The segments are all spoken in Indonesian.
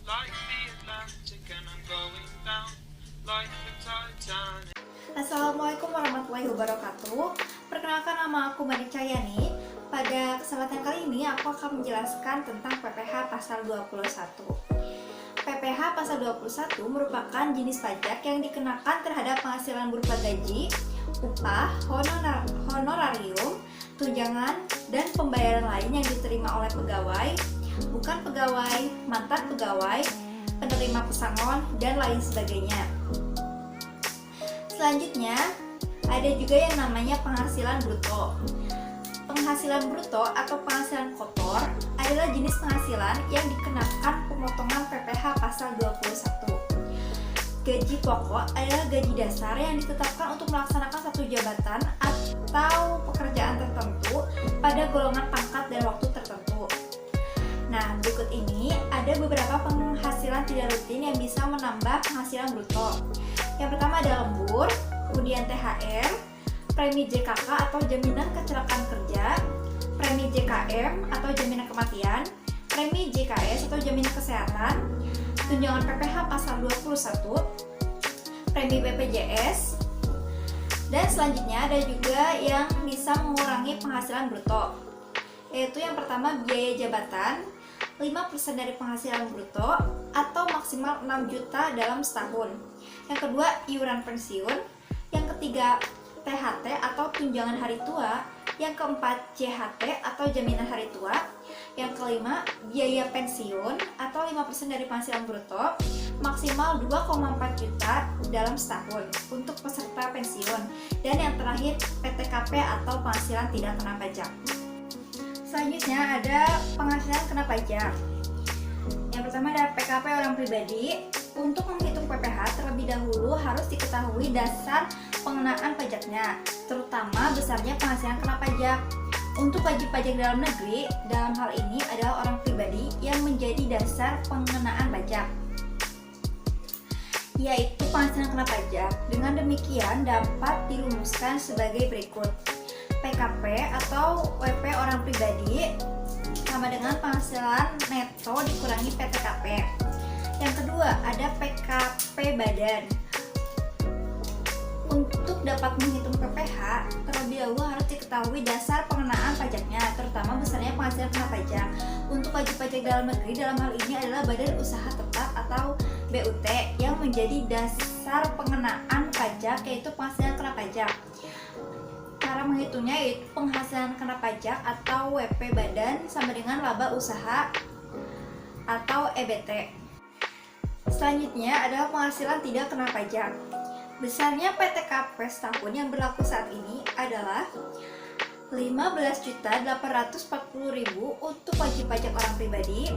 like the Atlantic and I'm going down like the Titanic. Assalamualaikum warahmatullahi wabarakatuh. Perkenalkan, nama aku Mani Cahyani. Pada kesempatan kali ini aku akan menjelaskan tentang PPh pasal 21. PPh pasal 21 merupakan jenis pajak yang dikenakan terhadap penghasilan berupa gaji, upah, honorarium, tunjangan, dan pembayaran lain yang diterima oleh pegawai, bukan pegawai, mantan pegawai, penerima pesangon, dan lain sebagainya. Selanjutnya, ada juga yang namanya penghasilan bruto. Penghasilan bruto atau penghasilan kotor adalah jenis penghasilan yang dikenakan pemotongan PPh pasal 21. Gaji pokok adalah gaji dasar yang ditetapkan untuk melaksanakan satu jabatan atau pekerjaan tertentu pada golongan pangkat dan waktu tertentu. Nah, berikut ini ada beberapa penghasilan tidak rutin yang bisa menambah penghasilan bruto. Yang pertama ada lembur, kemudian THR, premi JKK atau jaminan kecelakaan kerja, premi JKM atau jaminan kematian, premi JKS atau jaminan kesehatan, tunjangan PPh pasal 21, premi BPJS, dan selanjutnya ada juga yang bisa mengurangi penghasilan bruto, yaitu yang pertama biaya jabatan 5% dari penghasilan bruto atau maksimal 6 juta dalam setahun. Yang kedua, iuran pensiun. Yang ketiga, THT atau tunjangan hari tua. Yang keempat, JHT atau jaminan hari tua. Yang kelima, biaya pensiun atau 5% dari penghasilan bruto maksimal 2,4 juta dalam setahun untuk peserta pensiun. Dan yang terakhir, PTKP atau penghasilan tidak kena pajak. Selanjutnya ada penghasilan kena pajak. Yang pertama ada PKP orang pribadi. Untuk menghitung PPh terlebih dahulu harus diketahui dasar pengenaan pajaknya, terutama besarnya penghasilan kena pajak. Untuk wajib pajak dalam negeri, dalam hal ini adalah orang pribadi yang menjadi dasar pengenaan pajak, yaitu penghasilan kena pajak. Dengan demikian dapat dirumuskan sebagai berikut. PKP atau WP orang pribadi sama dengan penghasilan neto dikurangi PTKP. Yang kedua ada PKP badan. Untuk dapat menghitung PPh terlebih dahulu harus diketahui dasar pengenaan pajaknya, terutama besarnya penghasilan kena pajak. Untuk wajib pajak dalam negeri dalam hal ini adalah Badan Usaha Tetap atau BUT yang menjadi dasar pengenaan pajak, yaitu penghasilan kena pajak. Cara menghitungnya yaitu penghasilan kena pajak atau WP badan sama dengan laba usaha atau EBT. Selanjutnya adalah penghasilan tidak kena pajak. Besarnya PTKP setahun yang berlaku saat ini adalah 15.840.000 untuk wajib pajak orang pribadi,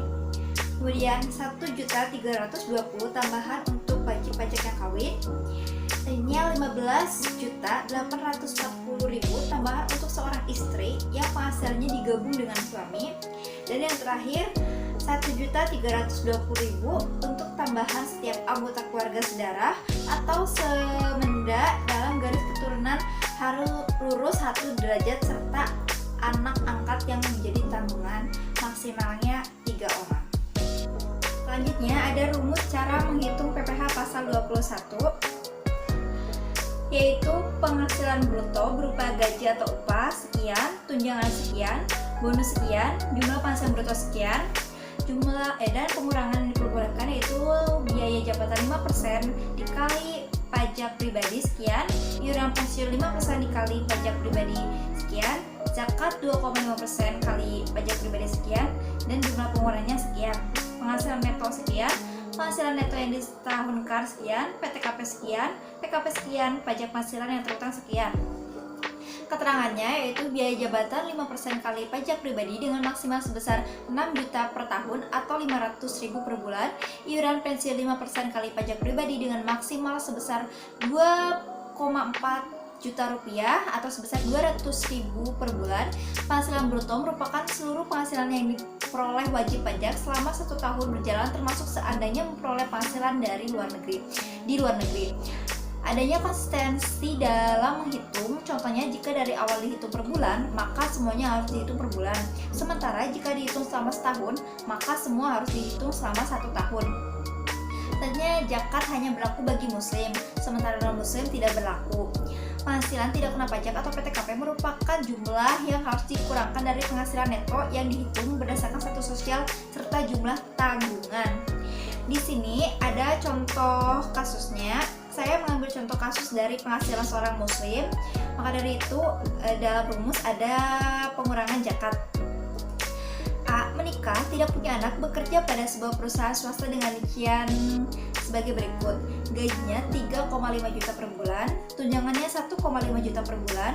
kemudian 1.320.000 tambahan untuk wajib pajak yang kawin, lainnya 15.840.000 tambahan untuk seorang istri yang penghasilannya digabung dengan suami, dan yang terakhir 1.320.000 untuk tambahan setiap anggota keluarga sedarah atau semenda dalam garis keturunan harus lurus 1 derajat serta anak angkat yang menjadi tanggungan, maksimalnya 3 orang. Selanjutnya ada rumus cara menghitung PPh pasal 21, yaitu penghasilan bruto berupa gaji atau upah sekian, tunjangan sekian, bonus sekian, jumlah penghasilan bruto sekian, jumlah dan pengurangan yang diperbolehkan yaitu biaya jabatan 5% dikali pajak pribadi sekian, iuran pensiun 5% dikali pajak pribadi sekian, zakat 2,5% kali pajak pribadi sekian, dan jumlah pengurangannya sekian. Penghasilan neto sekian, penghasilan neto yang ditahunkan sekian, PTKP sekian, PKP sekian, pajak penghasilan yang terutang sekian. Keterangannya yaitu biaya jabatan 5% kali pajak pribadi dengan maksimal sebesar 6 juta per tahun atau 500.000 per bulan, iuran pensiun 5% kali pajak pribadi dengan maksimal sebesar 2,4 juta rupiah atau sebesar 200.000 per bulan. Penghasilan bruto merupakan seluruh penghasilan yang diperoleh wajib pajak selama 1 tahun berjalan termasuk seandainya memperoleh penghasilan di luar negeri. Adanya konsistensi dalam menghitung, contohnya jika dari awal dihitung per bulan, maka semuanya harus dihitung per bulan. Sementara jika dihitung selama setahun, maka semua harus dihitung selama 1 tahun. Selanjutnya, zakat hanya berlaku bagi muslim, sementara non-muslim tidak berlaku. Penghasilan tidak kena pajak atau PTKP merupakan jumlah yang harus dikurangkan dari penghasilan neto yang dihitung berdasarkan status sosial serta jumlah tanggungan. Di sini ada contoh kasusnya. Saya mengambil contoh kasus dari penghasilan seorang muslim. Maka dari itu dalam rumus ada pengurangan zakat. A. Menikah, tidak punya anak, bekerja pada sebuah perusahaan swasta dengan rincian sebagai berikut. Gajinya 3,5 juta per bulan, tunjangannya 1,5 juta per bulan.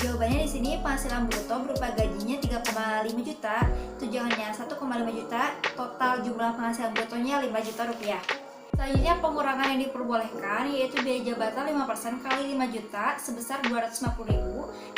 Jawabannya di sini penghasilan bruto berupa gajinya 3,5 juta, tunjangannya 1,5 juta, total jumlah penghasilan brutonya 5 juta rupiah. Selanjutnya pengurangan yang diperbolehkan yaitu biaya jabatan 5% kali 5 juta sebesar 250.000,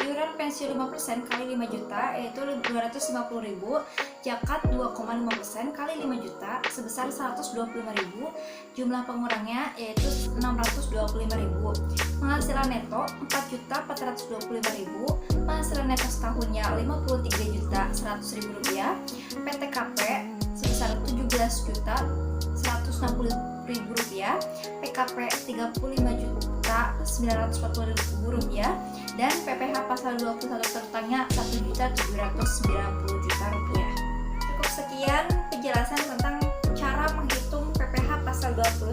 iuran pensiun 5% kali 5 juta yaitu 250.000, zakat 2,5% kali 5 juta sebesar 125.000, jumlah pengurangnya yaitu 625.000. Penghasilan neto 4.425.000, penghasilan neto setahunnya 53.100.000 rupiah, PTKP sebesar 17.160.000 rupiah, PKP 35.940.000 rupiah, dan PPh pasal 21 tentangnya 1.790.000 rupiah. Cukup sekian penjelasan tentang cara menghitung PPh pasal 21.